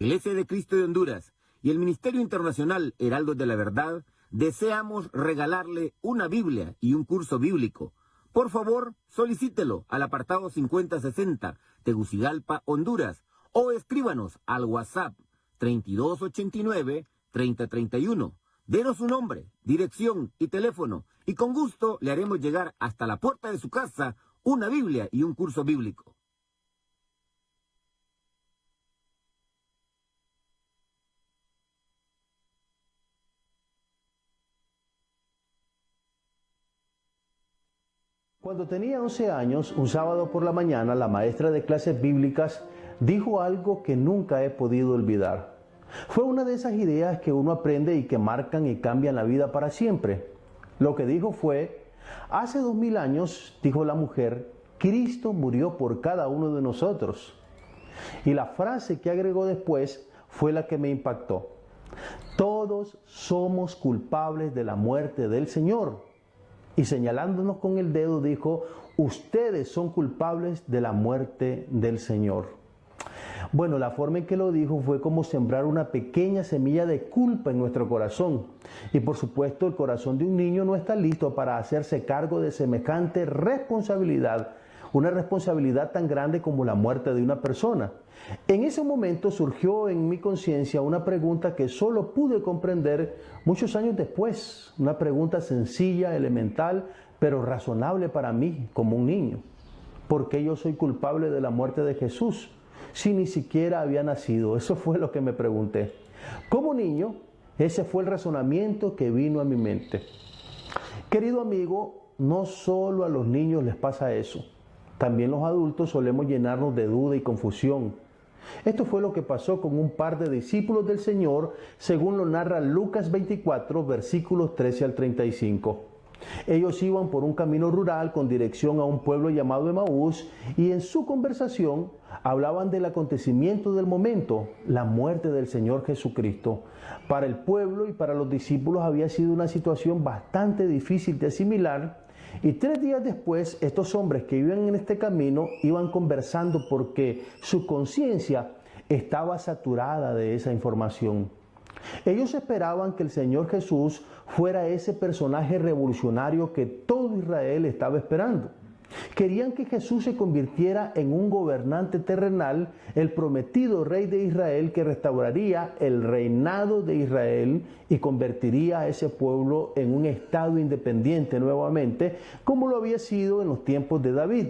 Iglesia de Cristo de Honduras y el Ministerio Internacional Heraldos de la Verdad deseamos regalarle una Biblia y un curso bíblico. Por favor, solicítelo al apartado 5060, Tegucigalpa, Honduras, o escríbanos al WhatsApp 3289-3031. Denos su nombre, dirección y teléfono, y con gusto le haremos llegar hasta la puerta de su casa una Biblia y un curso bíblico. Cuando tenía 11 años, un sábado por la mañana, la maestra de clases bíblicas dijo algo que nunca he podido olvidar. Fue una de esas ideas que uno aprende y que marcan y cambian la vida para siempre. Lo que dijo fue: hace 2000 años, dijo la mujer, Cristo murió por cada uno de nosotros. Y la frase que agregó después fue la que me impactó: todos somos culpables de la muerte del Señor. Y señalándonos con el dedo dijo: ustedes son culpables de la muerte del Señor. Bueno, la forma en que lo dijo fue como sembrar una pequeña semilla de culpa en nuestro corazón. Y por supuesto, el corazón de un niño no está listo para hacerse cargo de semejante responsabilidad, una responsabilidad tan grande como la muerte de una persona. En ese momento surgió en mi conciencia una pregunta que solo pude comprender muchos años después, una pregunta sencilla, elemental, pero razonable para mí como un niño. ¿Por qué yo soy culpable de la muerte de Jesús si ni siquiera había nacido? Eso fue lo que me pregunté. Como niño, ese fue el razonamiento que vino a mi mente. Querido amigo, no solo a los niños les pasa eso. También los adultos solemos llenarnos de duda y confusión. Esto fue lo que pasó con un par de discípulos del Señor, según lo narra Lucas 24, versículos 13 al 35. Ellos iban por un camino rural con dirección a un pueblo llamado Emaús, y en su conversación hablaban del acontecimiento del momento, la muerte del Señor Jesucristo. Para el pueblo y para los discípulos había sido una situación bastante difícil de asimilar. Y 3 días después, estos hombres que iban en este camino iban conversando porque su conciencia estaba saturada de esa información. Ellos esperaban que el Señor Jesús fuera ese personaje revolucionario que todo Israel estaba esperando. Querían que Jesús se convirtiera en un gobernante terrenal, el prometido rey de Israel que restauraría el reinado de Israel y convertiría a ese pueblo en un estado independiente nuevamente, como lo había sido en los tiempos de David.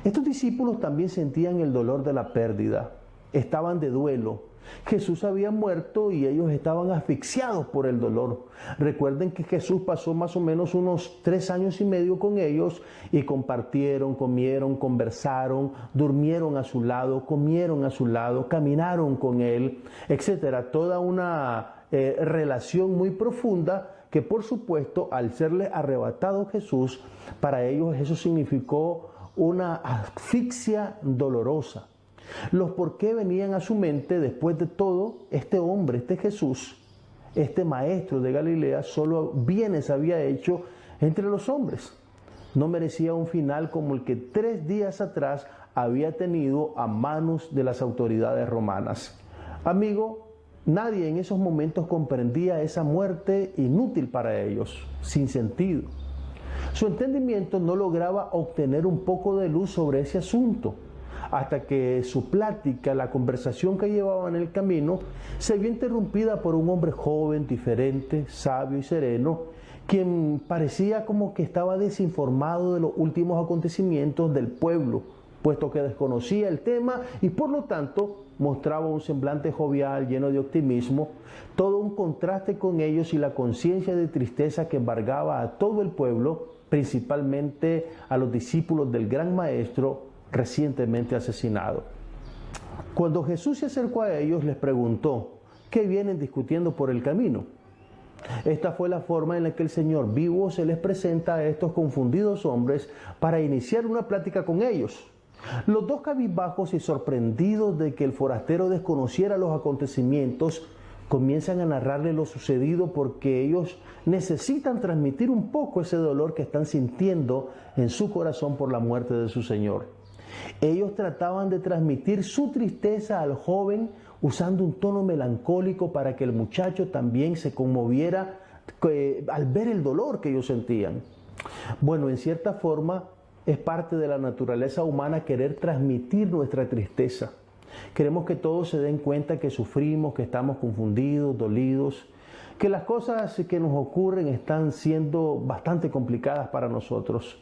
Estos discípulos también sentían el dolor de la pérdida, estaban de duelo. Jesús había muerto y ellos estaban asfixiados por el dolor. Recuerden que Jesús pasó más o menos unos 3 años y medio con ellos y compartieron, comieron, conversaron, durmieron a su lado, comieron a su lado, caminaron con él, etcétera. Toda una relación muy profunda que, por supuesto, al serle arrebatado Jesús, para ellos eso significó una asfixia dolorosa. Los por qué venían a su mente: después de todo, este hombre, este Jesús, este maestro de Galilea, solo bienes había hecho entre los hombres. No merecía un final como el que 3 días atrás había tenido a manos de las autoridades romanas. Amigo, nadie en esos momentos comprendía esa muerte inútil para ellos, sin sentido. Su entendimiento no lograba obtener un poco de luz sobre ese asunto, hasta que su plática, la conversación que llevaban en el camino, se vio interrumpida por un hombre joven, diferente, sabio y sereno, quien parecía como que estaba desinformado de los últimos acontecimientos del pueblo, puesto que desconocía el tema y por lo tanto mostraba un semblante jovial, lleno de optimismo, todo un contraste con ellos y la conciencia de tristeza que embargaba a todo el pueblo, principalmente a los discípulos del gran maestro recientemente asesinado. Cuando Jesús se acercó a ellos, les preguntó: ¿qué vienen discutiendo por el camino? Esta fue la forma en la que el Señor vivo se les presenta a estos confundidos hombres para iniciar una plática con ellos. Los dos cabizbajos y sorprendidos de que el forastero desconociera los acontecimientos, comienzan a narrarle lo sucedido porque ellos necesitan transmitir un poco ese dolor que están sintiendo en su corazón por la muerte de su Señor. Ellos trataban de transmitir su tristeza al joven usando un tono melancólico para que el muchacho también se conmoviera al ver el dolor que ellos sentían. Bueno, en cierta forma es parte de la naturaleza humana querer transmitir nuestra tristeza. Queremos que todos se den cuenta que sufrimos, que estamos confundidos, dolidos, que las cosas que nos ocurren están siendo bastante complicadas para nosotros.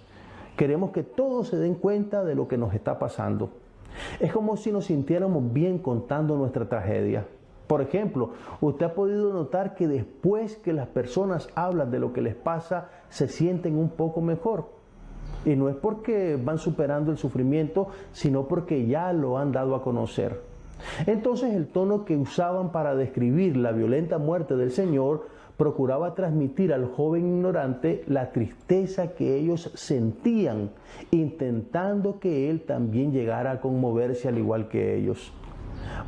Queremos que todos se den cuenta de lo que nos está pasando. Es como si nos sintiéramos bien contando nuestra tragedia. Por ejemplo, usted ha podido notar que después que las personas hablan de lo que les pasa, se sienten un poco mejor. Y no es porque van superando el sufrimiento, sino porque ya lo han dado a conocer. Entonces el tono que usaban para describir la violenta muerte del Señor procuraba transmitir al joven ignorante la tristeza que ellos sentían, intentando que él también llegara a conmoverse al igual que ellos.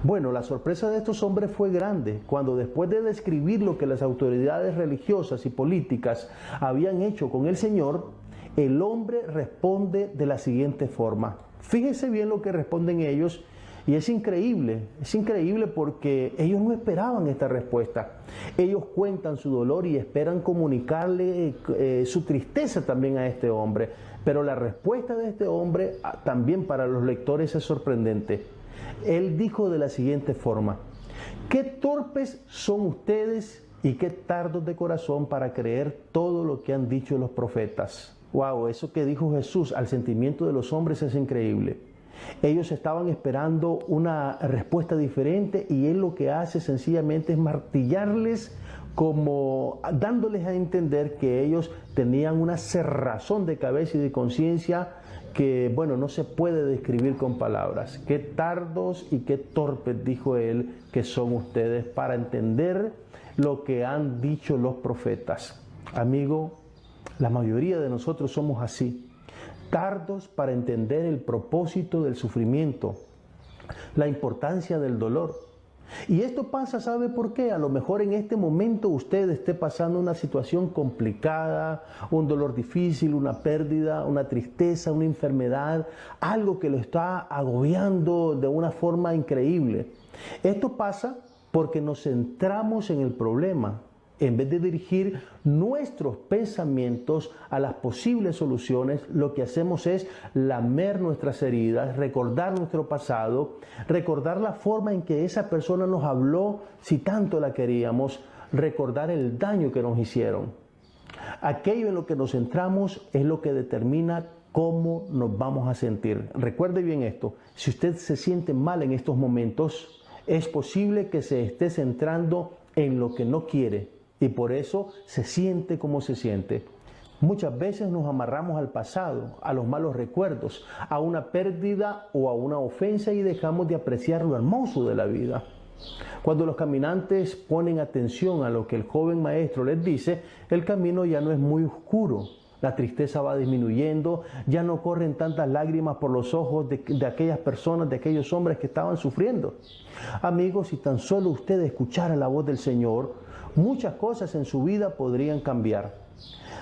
Bueno, la sorpresa de estos hombres fue grande cuando después de describir lo que las autoridades religiosas y políticas habían hecho con el Señor, el hombre responde de la siguiente forma. Fíjese bien lo que responden ellos y es increíble porque ellos no esperaban esta respuesta. Ellos cuentan su dolor y esperan comunicarle su tristeza también a este hombre, pero la respuesta de este hombre también para los lectores es sorprendente. Él dijo de la siguiente forma: «Qué torpes son ustedes y qué tardos de corazón para creer todo lo que han dicho los profetas». Wow, eso que dijo Jesús al sentimiento de los hombres es increíble. Ellos estaban esperando una respuesta diferente y Él lo que hace sencillamente es martillarles, como dándoles a entender que ellos tenían una cerrazón de cabeza y de conciencia que, bueno, no se puede describir con palabras. Qué tardos y qué torpes, dijo Él, que son ustedes para entender lo que han dicho los profetas. Amigo, la mayoría de nosotros somos así, tardos para entender el propósito del sufrimiento, la importancia del dolor. Y esto pasa, ¿sabe por qué? A lo mejor en este momento usted esté pasando una situación complicada, un dolor difícil, una pérdida, una tristeza, una enfermedad, algo que lo está agobiando de una forma increíble. Esto pasa porque nos centramos en el problema. En vez de dirigir nuestros pensamientos a las posibles soluciones, lo que hacemos es lamer nuestras heridas, recordar nuestro pasado, recordar la forma en que esa persona nos habló si tanto la queríamos, recordar el daño que nos hicieron. Aquello en lo que nos centramos es lo que determina cómo nos vamos a sentir. Recuerde bien esto: si usted se siente mal en estos momentos, es posible que se esté centrando en lo que no quiere. Y por eso se siente como se siente. Muchas veces nos amarramos al pasado, a los malos recuerdos, a una pérdida o a una ofensa y dejamos de apreciar lo hermoso de la vida. Cuando los caminantes ponen atención a lo que el joven maestro les dice, el camino ya no es muy oscuro. La tristeza va disminuyendo, ya no corren tantas lágrimas por los ojos de aquellas personas, de aquellos hombres que estaban sufriendo. Amigos, si tan solo usted escuchara la voz del Señor, muchas cosas en su vida podrían cambiar.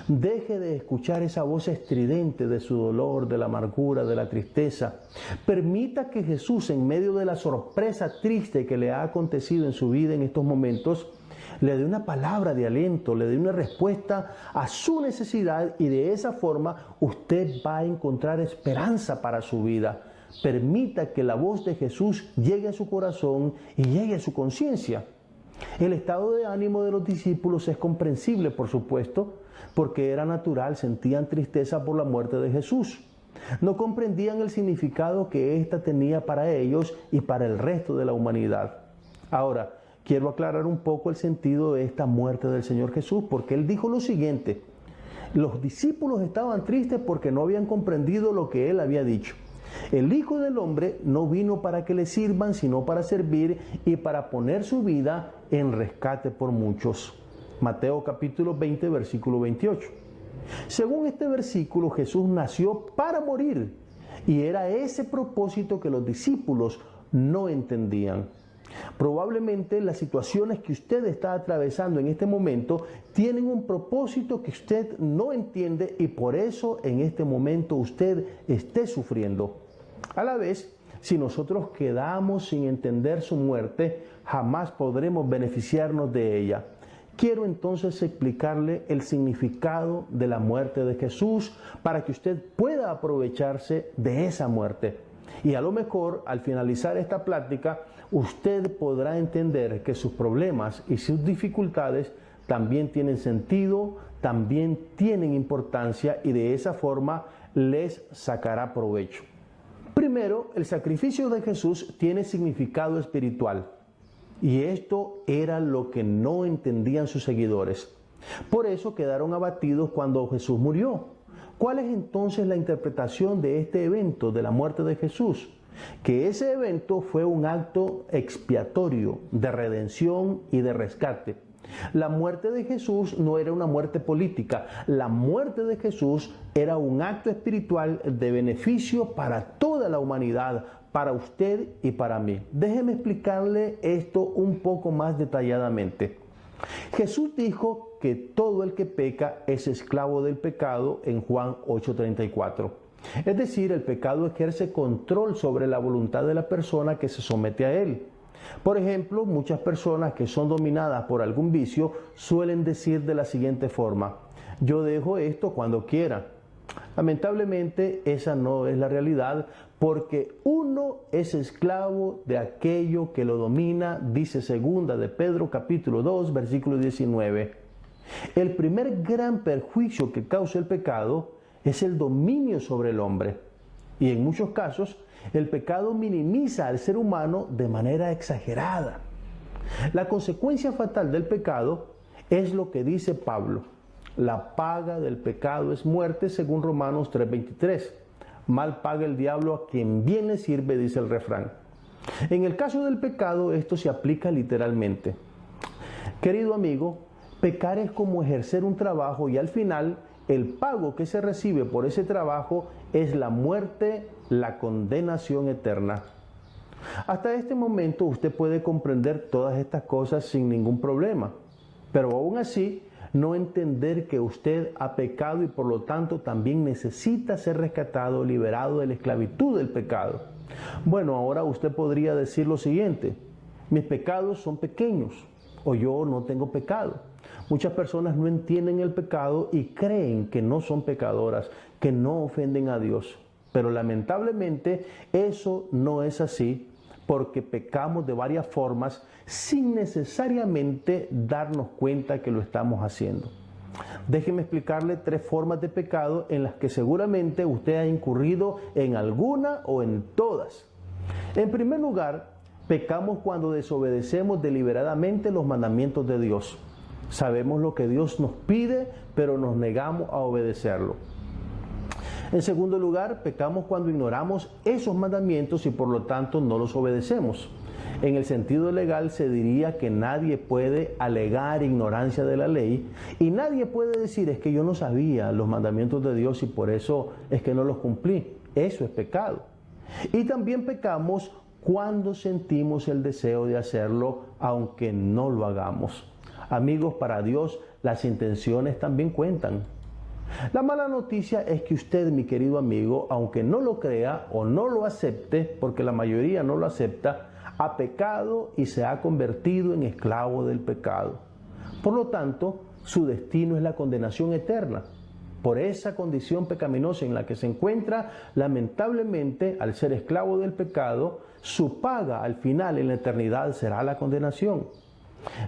Deje de escuchar esa voz estridente de su dolor, de la amargura, de la tristeza. Permita que Jesús, en medio de la sorpresa triste que le ha acontecido en su vida en estos momentos, le dé una palabra de aliento, le dé una respuesta a su necesidad y de esa forma usted va a encontrar esperanza para su vida. Permita que la voz de Jesús llegue a su corazón y llegue a su conciencia. El estado de ánimo de los discípulos es comprensible, por supuesto, porque era natural, sentían tristeza por la muerte de Jesús. No comprendían el significado que ésta tenía para ellos y para el resto de la humanidad. Ahora, quiero aclarar un poco el sentido de esta muerte del Señor Jesús, porque Él dijo lo siguiente: los discípulos estaban tristes porque no habían comprendido lo que Él había dicho. El Hijo del Hombre no vino para que le sirvan, sino para servir y para poner su vida en rescate por muchos. Mateo capítulo 20, versículo 28. Según este versículo, Jesús nació para morir y era ese propósito que los discípulos no entendían. Probablemente las situaciones que usted está atravesando en este momento tienen un propósito que usted no entiende y por eso en este momento usted esté sufriendo. A la vez, si nosotros quedamos sin entender su muerte, jamás podremos beneficiarnos de ella. Quiero entonces explicarle el significado de la muerte de Jesús para que usted pueda aprovecharse de esa muerte. Y a lo mejor, al finalizar esta plática, usted podrá entender que sus problemas y sus dificultades también tienen sentido, también tienen importancia y de esa forma les sacará provecho. Primero, el sacrificio de Jesús tiene significado espiritual. Y esto era lo que no entendían sus seguidores. Por eso quedaron abatidos cuando Jesús murió. ¿Cuál es entonces la interpretación de este evento, de la muerte de Jesús? Que ese evento fue un acto expiatorio de redención y de rescate. La muerte de Jesús no era una muerte política. La muerte de Jesús era un acto espiritual de beneficio para toda la humanidad, para usted y para mí. Déjeme explicarle esto un poco más detalladamente. Jesús dijo que todo el que peca es esclavo del pecado en Juan 8:34. Es decir, el pecado ejerce control sobre la voluntad de la persona que se somete a él. Por ejemplo, muchas personas que son dominadas por algún vicio suelen decir de la siguiente forma: yo dejo esto cuando quiera. Lamentablemente, esa no es la realidad, porque uno es esclavo de aquello que lo domina, dice segunda de Pedro capítulo 2, versículo 19. El primer gran perjuicio que causa el pecado es el dominio sobre el hombre. Y en muchos casos, el pecado minimiza al ser humano de manera exagerada. La consecuencia fatal del pecado es lo que dice Pablo: la paga del pecado es muerte, según Romanos 3:23. Mal paga el diablo a quien bien le sirve, dice el refrán. En el caso del pecado, esto se aplica literalmente. Querido amigo, pecar es como ejercer un trabajo y al final el pago que se recibe por ese trabajo es la muerte, la condenación eterna. Hasta este momento usted puede comprender todas estas cosas sin ningún problema, pero aún así no entender que usted ha pecado y por lo tanto también necesita ser rescatado, liberado de la esclavitud del pecado. Bueno, ahora usted podría decir lo siguiente: mis pecados son pequeños, o yo no tengo pecado. Muchas personas no entienden el pecado y creen que no son pecadoras, que no ofenden a Dios. Pero lamentablemente eso no es así, porque pecamos de varias formas sin necesariamente darnos cuenta que lo estamos haciendo. Déjeme explicarle 3 formas de pecado en las que seguramente usted ha incurrido en alguna o en todas. En primer lugar, pecamos cuando desobedecemos deliberadamente los mandamientos de Dios. Sabemos lo que Dios nos pide, pero nos negamos a obedecerlo. En segundo lugar, pecamos cuando ignoramos esos mandamientos y por lo tanto no los obedecemos. En el sentido legal se diría que nadie puede alegar ignorancia de la ley y nadie puede decir: es que yo no sabía los mandamientos de Dios y por eso es que no los cumplí. Eso es pecado. Y también pecamos cuando sentimos el deseo de hacerlo aunque no lo hagamos. Amigos, para Dios las intenciones también cuentan. La mala noticia es que usted, mi querido amigo, aunque no lo crea o no lo acepte, porque la mayoría no lo acepta, ha pecado y se ha convertido en esclavo del pecado. Por lo tanto, su destino es la condenación eterna. Por esa condición pecaminosa en la que se encuentra, lamentablemente, al ser esclavo del pecado, su paga al final en la eternidad será la condenación.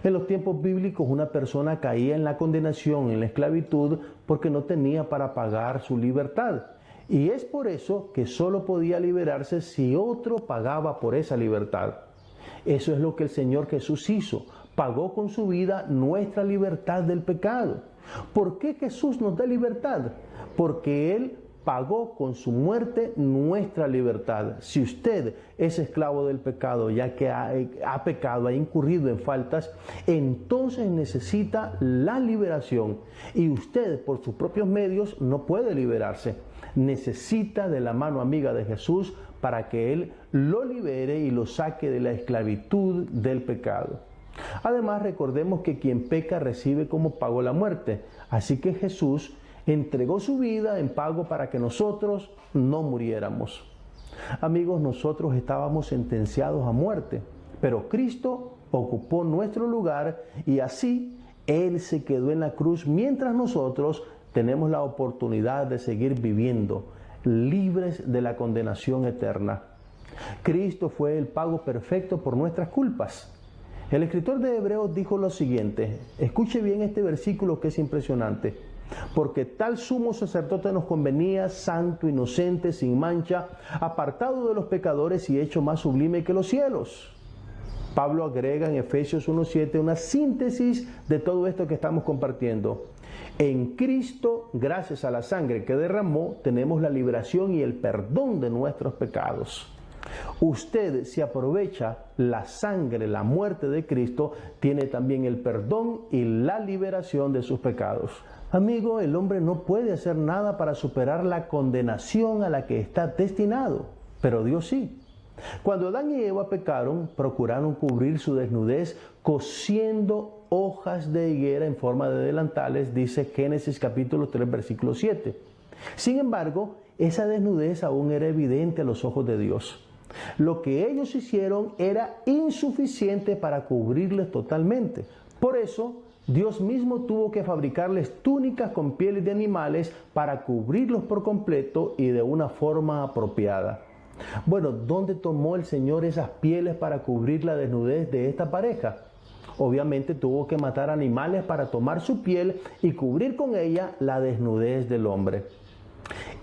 En los tiempos bíblicos una persona caía en la condenación, en la esclavitud, porque no tenía para pagar su libertad. Y es por eso que solo podía liberarse si otro pagaba por esa libertad. Eso es lo que el Señor Jesús hizo. Pagó con su vida nuestra libertad del pecado. ¿Por qué Jesús nos da libertad? Porque Él pagó con su muerte nuestra libertad. Si usted es esclavo del pecado, ya que ha pecado, ha incurrido en faltas, entonces necesita la liberación. Y usted, por sus propios medios, no puede liberarse. Necesita de la mano amiga de Jesús para que Él lo libere y lo saque de la esclavitud del pecado. Además, recordemos que quien peca recibe como pago la muerte. Así que Jesús entregó su vida en pago para que nosotros no muriéramos. Amigos, nosotros estábamos sentenciados a muerte, pero Cristo ocupó nuestro lugar y así Él se quedó en la cruz mientras nosotros tenemos la oportunidad de seguir viviendo libres de la condenación eterna. Cristo fue el pago perfecto por nuestras culpas. El escritor de Hebreos dijo lo siguiente, escuche bien este versículo que es impresionante, porque tal sumo sacerdote nos convenía, santo, inocente, sin mancha, apartado de los pecadores y hecho más sublime que los cielos. Pablo agrega en Efesios 1:7 una síntesis de todo esto que estamos compartiendo. En Cristo, gracias a la sangre que derramó, tenemos la liberación y el perdón de nuestros pecados. Usted, si aprovecha la sangre, la muerte de Cristo, tiene también el perdón y la liberación de sus pecados. Amigo, el hombre no puede hacer nada para superar la condenación a la que está destinado, pero Dios sí. Cuando Adán y Eva pecaron, procuraron cubrir su desnudez cosiendo hojas de higuera en forma de delantales, dice Génesis capítulo 3, versículo 7. Sin embargo, esa desnudez aún era evidente a los ojos de Dios. Lo que ellos hicieron era insuficiente para cubrirles totalmente. Por eso, Dios mismo tuvo que fabricarles túnicas con pieles de animales para cubrirlos por completo y de una forma apropiada. Bueno, ¿dónde tomó el Señor esas pieles para cubrir la desnudez de esta pareja? Obviamente tuvo que matar animales para tomar su piel y cubrir con ella la desnudez del hombre.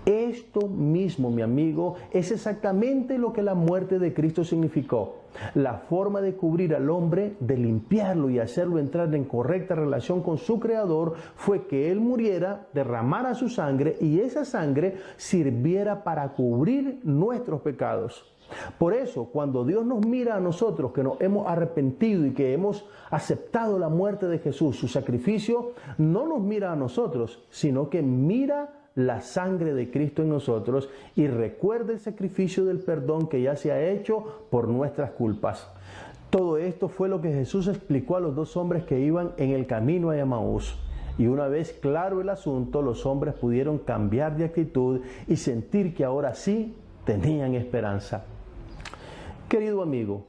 Esto mismo, mi amigo, es exactamente lo que la muerte de Cristo significó. La forma de cubrir al hombre, de limpiarlo y hacerlo entrar en correcta relación con su Creador, fue que Él muriera, derramara su sangre y esa sangre sirviera para cubrir nuestros pecados. Por eso, cuando Dios nos mira a nosotros que nos hemos arrepentido y que hemos aceptado la muerte de Jesús, su sacrificio, no nos mira a nosotros, sino que mira la sangre de Cristo en nosotros y recuerda el sacrificio del perdón que ya se ha hecho por nuestras culpas. Todo esto fue lo que Jesús explicó a los dos hombres que iban en el camino a Emaús. Y una vez claro el asunto, los hombres pudieron cambiar de actitud y sentir que ahora sí tenían esperanza. Querido amigo,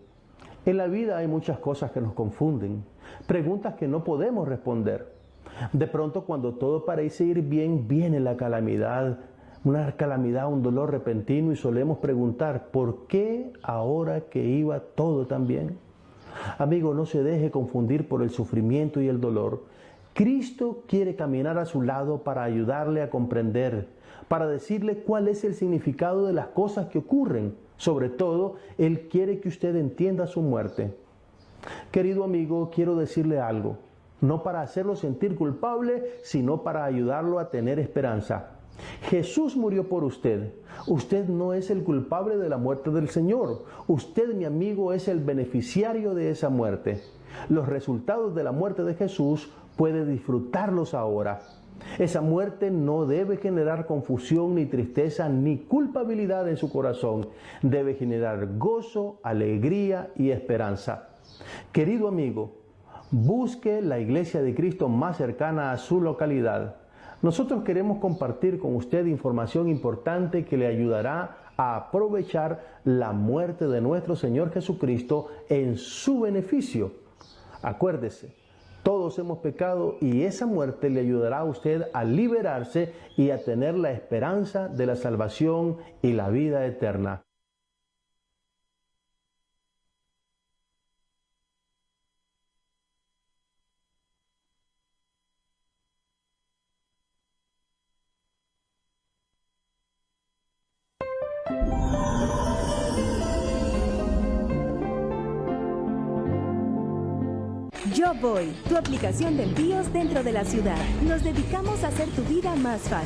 en la vida hay muchas cosas que nos confunden, preguntas que no podemos responder. De pronto, cuando todo parece ir bien, viene la calamidad, una calamidad, un dolor repentino y solemos preguntar, ¿por qué ahora que iba todo tan bien? Amigo, no se deje confundir por el sufrimiento y el dolor. Cristo quiere caminar a su lado para ayudarle a comprender, para decirle cuál es el significado de las cosas que ocurren. Sobre todo, Él quiere que usted entienda su muerte. Querido amigo, quiero decirle algo. No para hacerlo sentir culpable, sino para ayudarlo a tener esperanza. Jesús murió por usted. Usted no es el culpable de la muerte del Señor. Usted, mi amigo, es el beneficiario de esa muerte. Los resultados de la muerte de Jesús puede disfrutarlos ahora. Esa muerte no debe generar confusión, ni tristeza, ni culpabilidad en su corazón. Debe generar gozo, alegría y esperanza. Querido amigo, busque la iglesia de Cristo más cercana a su localidad. Nosotros queremos compartir con usted información importante que le ayudará a aprovechar la muerte de nuestro Señor Jesucristo en su beneficio. Acuérdese, todos hemos pecado y esa muerte le ayudará a usted a liberarse y a tener la esperanza de la salvación y la vida eterna. Yo Voy, tu aplicación de envíos dentro de la ciudad. Nos dedicamos a hacer tu vida más fácil.